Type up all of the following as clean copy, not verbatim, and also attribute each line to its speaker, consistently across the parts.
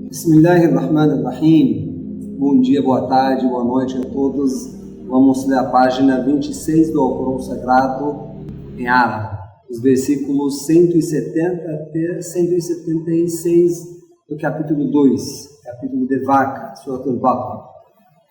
Speaker 1: Bismillahirrahmanirrahim. Bom dia, boa tarde, boa noite a todos. Vamos ler a página 26 do Alcorão Sagrado em árabe, os versículos 170 até 176 do capítulo 2, capítulo de Vaca, Surat al-Baqarah.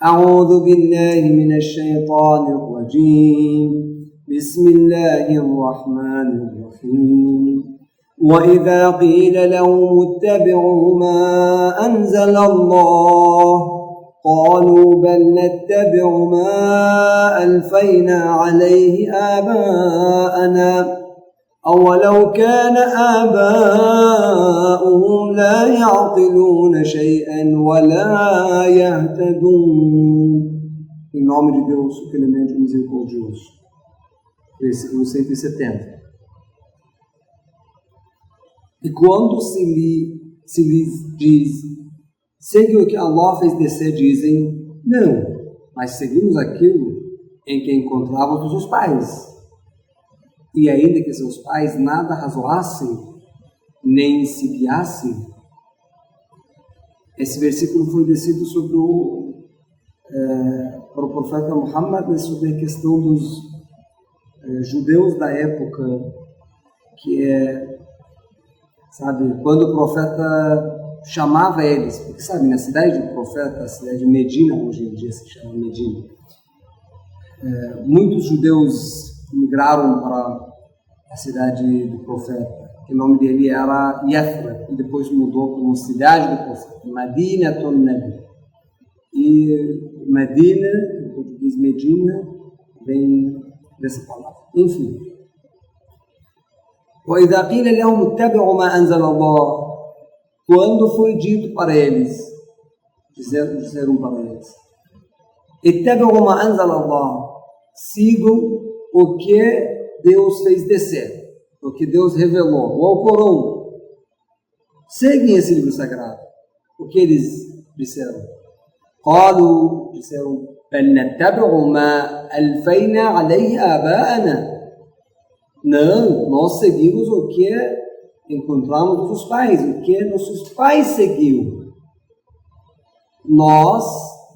Speaker 1: A'udhu billahi minash shaitanir rajim. Bismillahirrahmanirrahim. وَإِذَا قِيلَ لَهُمُ اتَّبِعُوا مَا أَنزَلَ اللَّهُ قَالُوا بَلْ نَتَّبِعُ مَا أَلْفَيْنَا عَلَيْهِ آبَاءَنَا أَوَلَوْ كَانَ آبَاؤُهُمْ لَا يَعْقِلُونَ شَيْئًا وَلَا يَهْتَدُونَ. Em nome de Deus, o clemente misericordioso. Versículo 170. E quando se lhes diz, segue o que Allah fez descer, dizem, não, mas seguimos aquilo em que encontrávamos nossos pais. E ainda que seus pais nada razoassem, nem se guiassem. Esse versículo foi descido sobre para o profeta Muhammad, sobre a questão dos judeus da época, que sabe, quando o profeta chamava eles, porque sabe, na cidade do profeta, a cidade de Medina, hoje em dia se chama Medina, muitos judeus migraram para a cidade do profeta, que o nome dele era Yathrib, e depois mudou como cidade do profeta, Madinatul Nabi. E Medina, em português Medina, vem dessa palavra. Enfim. وَإِذَا قِيلَ لَهُمُ اتَّبِعُوا مَا أَنزَلَ اللَّهُ. Quando foi dito para eles, disseram para eles, اتَّبِعُوا مَا أَنزَلَ اللَّهُ, sigam o que Deus fez descer, o que Deus revelou, o Alcorão. Seguem esse livro sagrado. O que eles disseram? قالوا, disseram, بَلْ نَتَّبِعُ مَا أَلْفَيْنَا عَلَيْهِ آبَاءَنَا. Não, nós seguimos o que encontramos nossos pais, o que nossos pais seguiam. Nós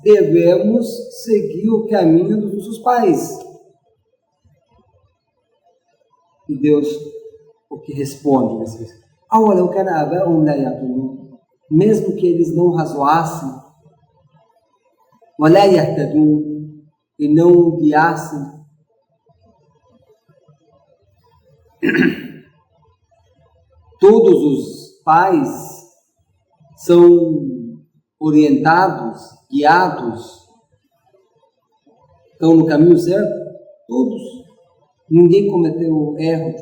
Speaker 1: devemos seguir o caminho dos nossos pais. E Deus, o que responde? Mesmo que eles não razoassem, e não guiassem, todos os pais são orientados, guiados, estão no caminho certo? Todos. Ninguém cometeu erro,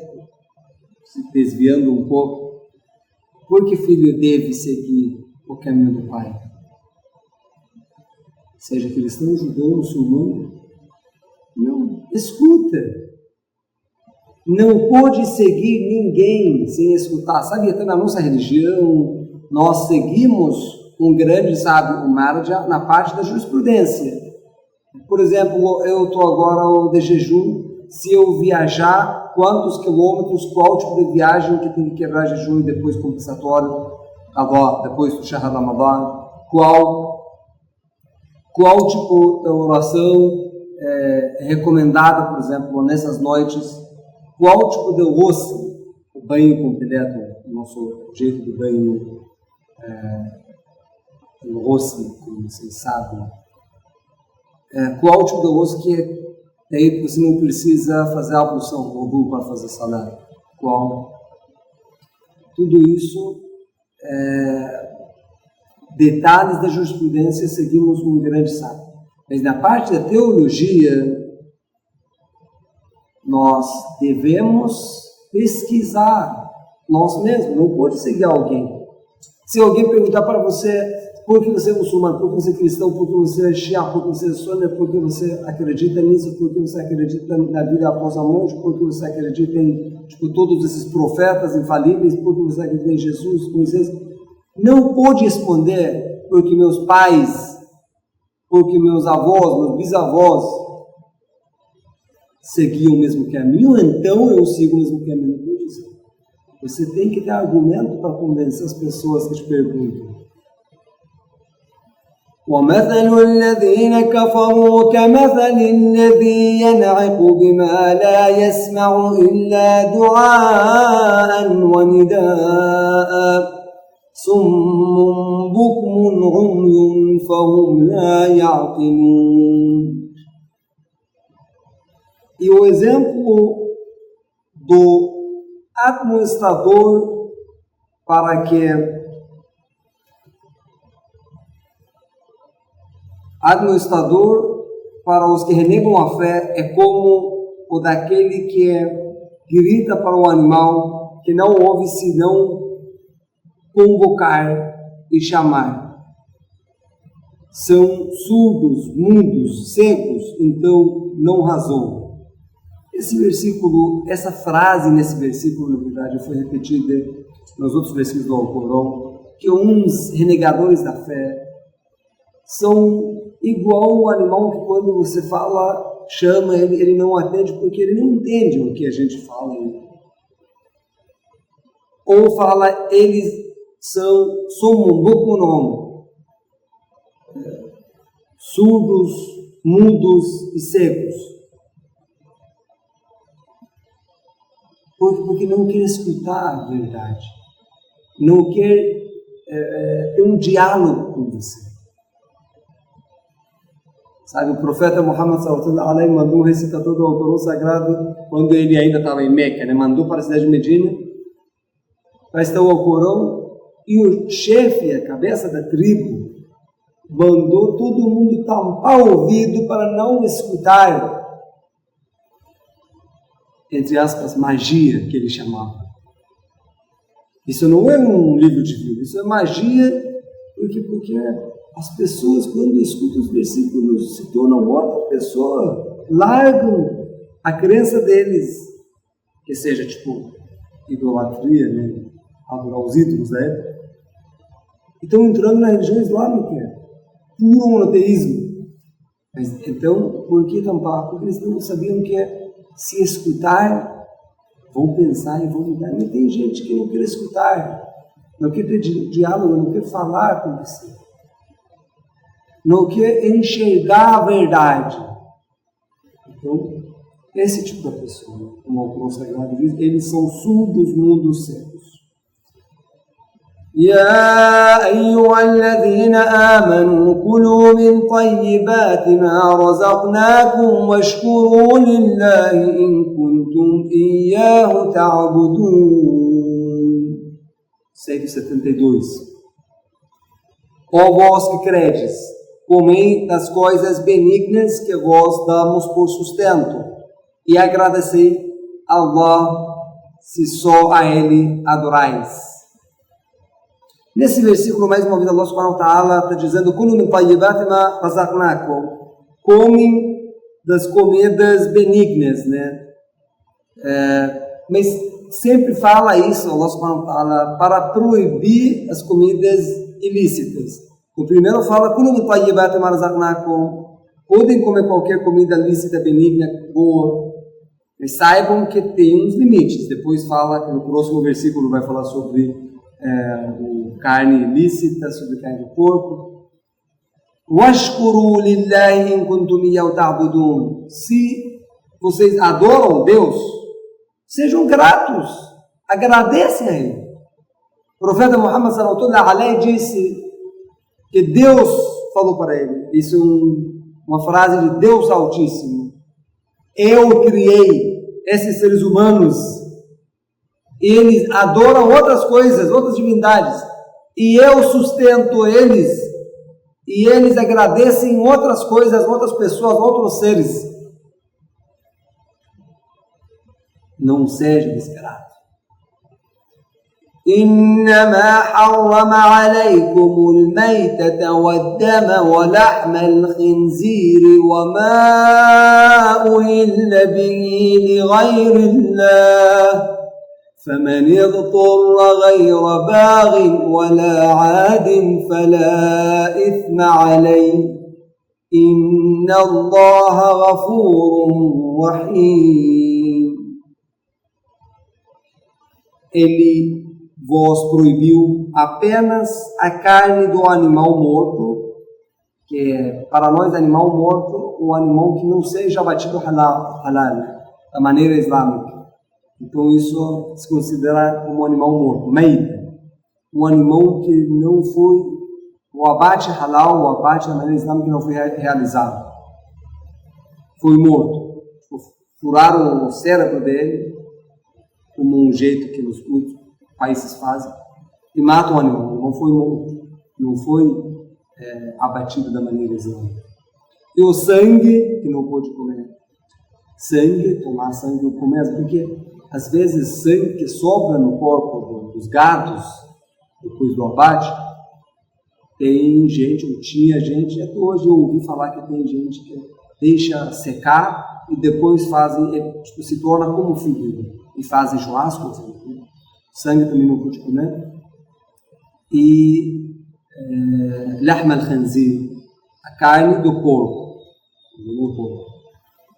Speaker 1: se desviando um pouco. Por que filho deve seguir o caminho do pai? Seja cristão, judeu, muçulmano. Não, escuta. Não pode seguir ninguém sem escutar. Sabe, até na nossa religião, nós seguimos um grande sábio, o Marja, na parte da jurisprudência. Por exemplo, eu estou agora de jejum. Se eu viajar, quantos quilômetros, qual tipo de viagem que tem que quebrar jejum e depois compensatório, depois do Shahar Ramadan, qual tipo de oração é recomendada, por exemplo, nessas noites, qual tipo de ghusl, o banho completo, o nosso jeito de banho, o ghusl, como vocês sabem, qual tipo de ghusl que daí você não precisa fazer a ablução, o wudu para fazer salat, qual? Tudo isso, detalhes da jurisprudência, seguimos um grande sábio. Mas na parte da teologia, nós devemos pesquisar nós mesmos, não pode seguir alguém. Se alguém perguntar para você por que você é muçulmano, por que você é cristão, por que você é shia, por que você é sunni, por que você acredita nisso, por que você acredita na vida após a morte, por que você acredita em todos esses profetas infalíveis, por que você acredita em Jesus, Moisés, não pode responder porque meus pais, porque meus avós, meus bisavós seguiam o mesmo caminho, então eu sigo o mesmo caminho. Você tem que ter argumento para convencer as pessoas que te perguntam. ومثل الذين كفروا كمثل الذي ينعق بما لا يسمع إلا دعاء ونداء صم بكم عمي فهم لا يعقلون. E o exemplo do administrador para os que renegam a fé é como o daquele que grita para o animal que não ouve senão convocar e chamar. São surdos, mudos, secos, então não razoam. Essa frase nesse versículo, na verdade, foi repetida nos outros versículos do Alcorão, que uns renegadores da fé são igual um animal que quando você fala, chama ele não atende porque ele não entende o que a gente fala. Ou fala, eles são surdos, mudos e secos. Porque não quer escutar a verdade, não quer ter um diálogo com você. Sabe, o profeta Muhammad sallallahu alaihi mandou um recitador do Alcorão Sagrado quando ele ainda estava em Meca, né? Mandou para a cidade de Medina para estar o Alcorão, e o chefe, a cabeça da tribo, mandou todo mundo tampar o ouvido para não escutar, entre aspas, magia, que ele chamava. Isso não é um livro divino, isso é magia, porque as pessoas, quando escutam os versículos, se tornam outra pessoa, largam a crença deles, que seja tipo idolatria, né? Adorar os ídolos da época. Estão entrando na religião islâmica, puro monoteísmo. Mas então, por que tampar? Porque eles não sabiam que se escutar, vão pensar e vão mudar. Mas tem gente que não quer escutar, não quer ter diálogo, não quer falar com você, não quer enxergar a verdade. Então, esse tipo de pessoa, como o Alcorão Sagrado diz, eles são surdos, mudos, secos. يا أيها الذين آمنوا كلوا من طيبات ما رزقناكم واشكروا لله إن كنتم إياه تعبدون. 172. Ó vós que credes, comei das coisas benignas que vós damos por sustento, e agradecei a Allah, se só a Ele adorais. Nesse versículo, mais uma vez, Allah subhanahu wa ta'ala está dizendo: Kulu min tayyibati ma razaqnakum. Comem das comidas benignas, né? Mas sempre fala isso, Allah subhanahu wa ta'ala, para proibir as comidas ilícitas. O primeiro fala: Kulu min tayyibati ma razaqnakum. Podem comer qualquer comida lícita, benigna, boa, mas saibam que tem uns limites. Depois fala, que no próximo versículo vai falar sobre carne ilícita, sobre carne de porco. Washkuru lillahi in kuntum iyyahu ta'budun. Se vocês adoram Deus, sejam gratos, agradecem a Ele. O profeta Muhammad sallallahu alaihi disse que Deus falou para ele, isso é uma frase de Deus Altíssimo: eu criei esses seres humanos, eles adoram outras coisas, outras divindades, e eu sustento eles, e eles agradecem outras coisas, outras pessoas, outros seres. Não seja desgraçado. إنما حرم عليكم الميتة والدم ولحم الخنزير وما أهل به لغير الله فمن اضطر غير باغ ولا عاد فلا إثم عليه إن الله غفور رحيم. Ele vos proibiu apenas a carne do animal morto que é, para nós, animal morto, um animal que não seja abatido halal, da maneira islâmica. Então, isso se considera como um animal morto, meida. Um animal que não foi, o abate halal, o abate da maneira islâmica não foi realizado. Foi morto. Furaram o cérebro dele, como um jeito que muitos países fazem, e matam o animal. Não foi morto, não foi abatido da maneira islâmica. E o sangue, que não pode comer. Sangue, tomar sangue ou comer, porque às vezes sangue que sobra no corpo dos gatos, depois do abate, tem gente, ou tinha gente, até hoje eu ouvi falar que tem gente que deixa secar e depois fazem, tipo, se torna como fígado, e fazem churrasco, sangue também não pode comer. E lahma al-khanzir, a carne do porco,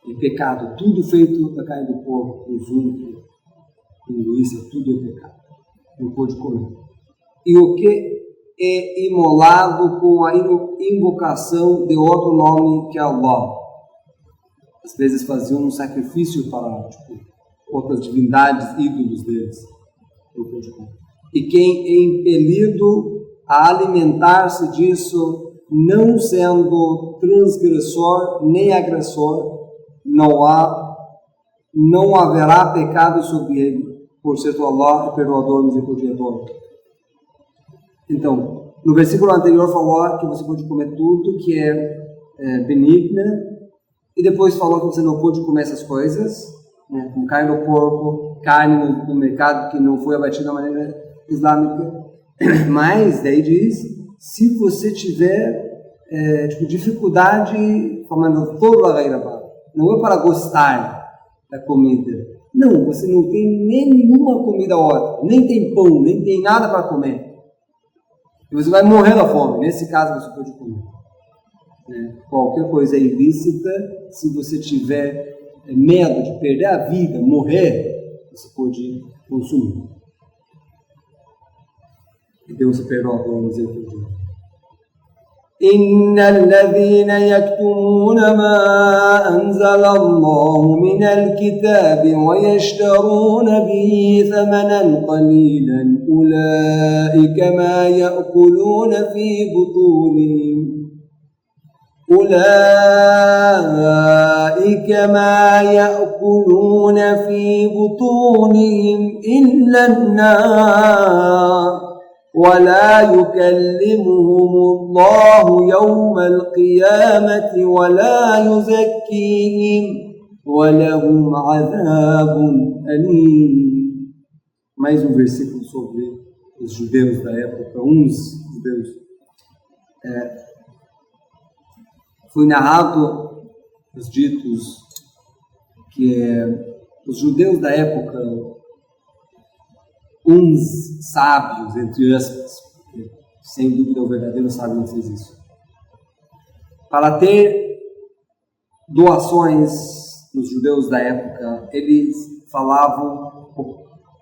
Speaker 1: é pecado, tudo feito da carne do porco, presunto, linguiça, tudo é pecado, não pode comer. E o que é imolado com a invocação de outro nome que é Allah. Às vezes faziam um sacrifício para outras divindades, ídolos deles, não pode comer. E quem é impelido a alimentar-se disso, não sendo transgressor nem agressor, não haverá pecado sobre ele, por ser Allah é perdoador, misericordioso. Então, no versículo anterior falou que você pode comer tudo que é benigna, e depois falou que você não pode comer essas coisas, né, como carne do porco, carne no mercado que não foi abatida da maneira islâmica. Mas, daí diz, se você tiver dificuldade, falando não é para gostar da comida. Não, você não tem nenhuma comida outra, nem tem pão, nem tem nada para comer. E você vai morrer da fome. Nesse caso, você pode comer. Qualquer coisa é ilícita. Se você tiver medo de perder a vida, morrer, você pode consumir. E Deus se perdoa por nos entender. إن الذين يكتمون ما أنزل الله من الكتاب ويشترون به ثمنا قليلا أولئك ما يأكلون في بطونهم إلا النار ولا يكلمهم الله يوم القيامة ولا يزكيهم ولهم عذاب أليم. Mais um versículo sobre os judeus da época, uns judeus. Foi narrado os ditos que os judeus da época, uns sábios, entre aspas, porque sem dúvida o verdadeiro sábio não fez isso, para ter doações dos judeus da época, eles falavam: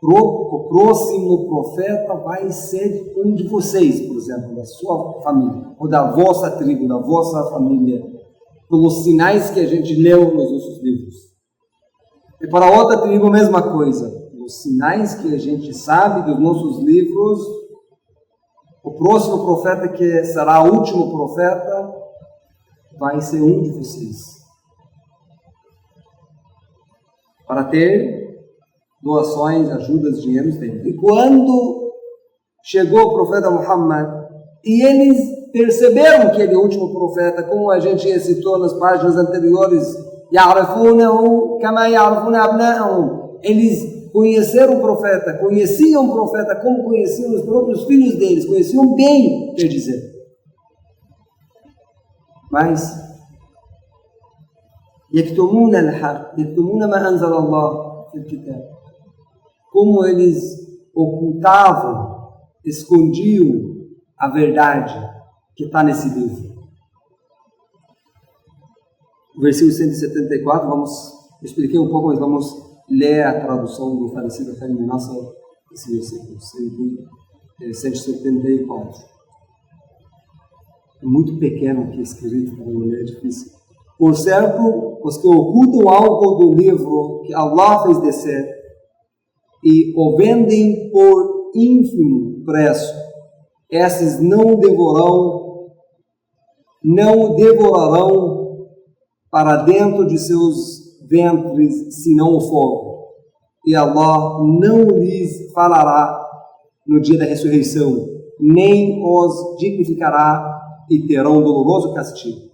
Speaker 1: o próximo profeta vai ser um de vocês, por exemplo, da sua família, ou da vossa tribo, da vossa família, pelos sinais que a gente leu nos nossos livros. E para outra tribo, a mesma coisa. Os sinais que a gente sabe dos nossos livros, o próximo profeta, que será o último profeta, vai ser um de vocês. Para ter doações, ajudas, dinheiros deles. E quando chegou o profeta Muhammad, e eles perceberam que ele é o último profeta, como a gente citou nas páginas anteriores, يَعْرَفُونَهُ كَمَا يَعْرَفُونَ أَبْنَاءَهُم. Eles conheceram o profeta, conheciam o profeta como conheciam os próprios filhos deles, conheciam bem, quer dizer. Mas يَكْتُمُونَ الْحَقَّ يَكْتُمُونَ مَا أَنزَلَ اللَّهُ فِي الْكِتَابِ. Como eles ocultavam, escondiam a verdade que está nesse livro. O versículo 174, eu expliquei um pouco, mas vamos ler a tradução do falecido Khalil Nasser, esse versículo 174. muito pequeno aqui escrito, é difícil. Por certo, os que ocultam algo do livro que Allah fez descer e o vendem por ínfimo preço, esses não devorarão para dentro de seus ventres senão o fogo, e Allah não lhes falará no dia da ressurreição, nem os dignificará, e terão um doloroso castigo.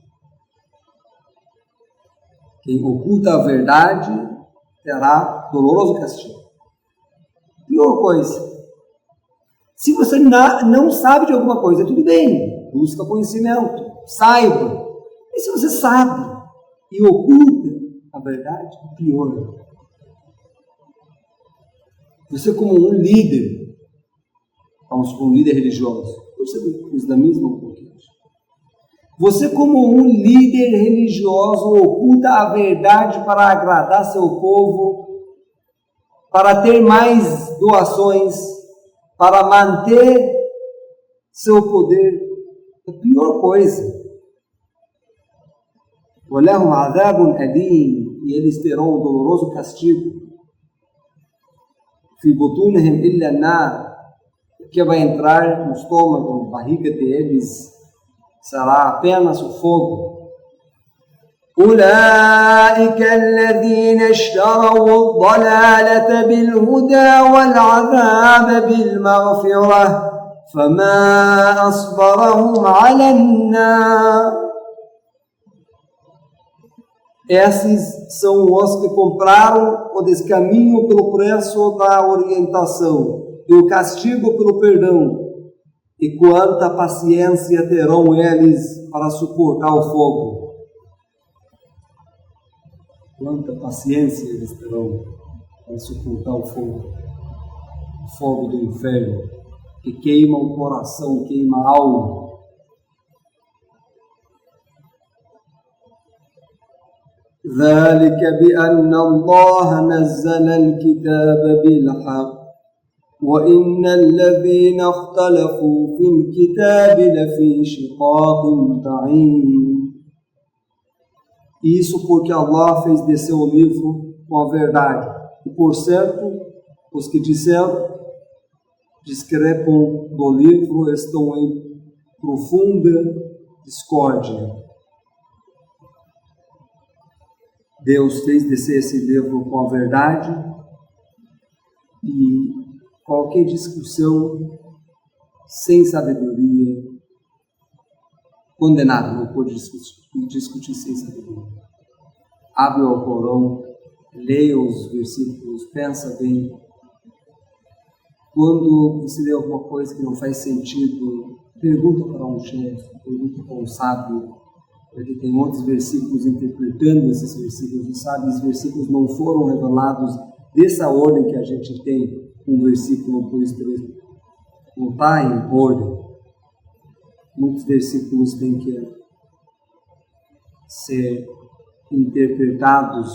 Speaker 1: Quem oculta a verdade terá doloroso castigo. Pior coisa, se você não sabe de alguma coisa, tudo bem, busca conhecimento, saiba. E se você sabe e oculta a verdade, pior. Você como um líder, vamos com um líder religioso, você do islamismo um pouquinho. Você como um líder religioso oculta a verdade para agradar seu povo, para ter mais doações, para manter seu poder. É a pior coisa. وَلَهُمْ عَذَابٌ أَلِيمٌ, e eles terão um doloroso castigo. فِي بُطُونِهِمْ إِلَّا النَّارُ, que vai entrar no estômago, na barriga deles, será apenas o fogo. أولئك الذين اشتروا الضلالة بالهدى والعذاب بالمغفرة فما أصبرهم على النار. Esses são os que compraram o descaminho pelo preço da orientação e o castigo pelo perdão. E quanta paciência terão eles para suportar o fogo? Quanta paciência eles terão para suportar o fogo do inferno, que queima o coração, queima a alma. ذلك بأن الله نزل الكتاب بالحق وإن الذين اختلفوا في الكتاب لفي شقاق بعيد. Isso porque Allah fez descer o livro com a verdade. E por certo, os que discrepam do livro estão em profunda discórdia. Deus fez descer esse livro com a verdade e qualquer discussão sem sabedoria, condenado, não pode discutir sem sabedoria. Abre o Alcorão, leia os versículos, pensa bem. Quando você lê alguma coisa que não faz sentido, pergunta para um chefe, pergunta para um sábio, porque tem outros versículos interpretando esses versículos, e sabe, os versículos não foram revelados dessa ordem que a gente tem, um versículo por escrito. Não está em ordem. Muitos versículos têm que ser interpretados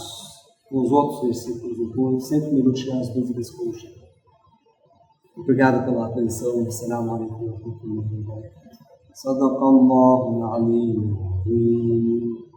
Speaker 1: com os outros versículos, então sempre melhor tirar as dúvidas com o chefe. Obrigado pela atenção. Assalamu alaikum wa rahmatullahi wa barakatuh. Sadaqallahu al-aliyyul azim.